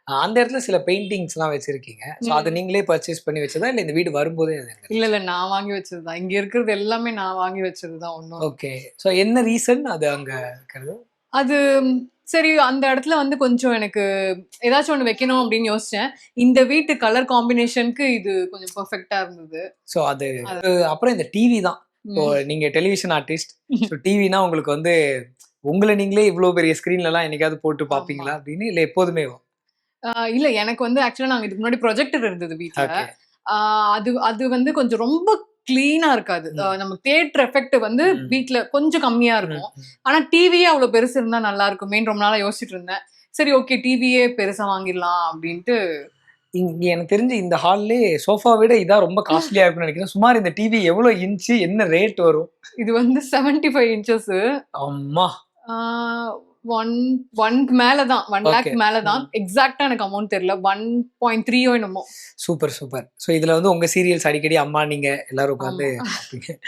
அந்த இடத்துல சில பெயிண்டிங்ஸ்லாம் வச்சிருக்கீங்க. ஸோ அத நீங்களே பர்ச்சேஸ் பண்ணி வச்சதா? இல்ல இந்த வீடு வரும்போதே அது அங்க இல்ல, இல்ல. நான் வாங்கி வச்சது தான். இங்க இருக்கிறது எல்லாமே நான் வாங்கி வச்சது தான் ஒண்ணும். ஓகே. ஸோ என்ன ரீசன் அது அங்க இருக்கிறது? அது சரி அந்த இடத்துல வந்து கொஞ்சம் எனக்கு ஏதாச்சும் ஒண்ணு வைக்கணும் அப்படின்னு யோசிச்சேன். இந்த வீட்டு கலர் காம்பினேஷனுக்கு இது கொஞ்சம் பெர்ஃபெக்ட்டா இருந்தது. ஸோ அது அது அப்புறம் இந்த டிவி தான். இப்போ ம். நீங்க டெலிவிஷன் ஆர்டிஸ்ட். ஸோ டிவினா உங்களுக்கு வந்து உங்கள நீங்களே இவ்ளோ பெரிய ஸ்க்ரீன்லலாம் என்னைக்காவது போட்டு ஆமா. பார்ப்பீங்களா? அப்படின்னு இல்ல எப்போதுமேவா? இல்ல எனக்கு வந்து ஆக்சுவலா நாங்க இதுக்கு முன்னாடி ப்ரொஜெக்டர் இருந்தது வீட்ல. ஓகே. ஆ அது அது வந்து கொஞ்சம் ரொம்ப கிளீனா இருக்காது. ம். நம்ம தியேட்டர் எஃபெக்ட் வந்து ம். வீட்ல கொஞ்சம் கம்மியா ம். இருக்கும். ம். ஆனா டிவியே அவ்ளோ பெருசு இருந்தா நல்லா இருக்குமேன்னு ரொம்ப நாளா யோசிச்சுட்டு இருந்தேன். சரி ஓகே டிவியே பெருசா வாங்கிடலாம் அப்படின்ட்டு இங்க எனக்கு தெரிஞ்சு இந்த ஹால்லயே சோஃபா விட இதான் ரொம்ப காஸ்ட்லியா இருக்கும்னு நெனைக்கிறேன். சுமார் இந்த டிவி எவ்வளோ இன்ச்சு? என்ன ரேட் வரும்? இது வந்து 75 இன்ச்சஸ். அம்மா! ஆ 1 1க்கு மேல தான். 1 ஓகே. லேக் மேல தான். ம். எக்ஸாக்ட்டா எனக்கு அமௌண்ட் தெரியல. 1.3 என்னமோ. Super, super. ஸோ இதுல வந்து உங்க சீரியல்ஸ் அடிக்கடி அம்மா, நீங்க எல்லாரும் உட்கார்ந்து ஆமா. பார்ப்பீங்க.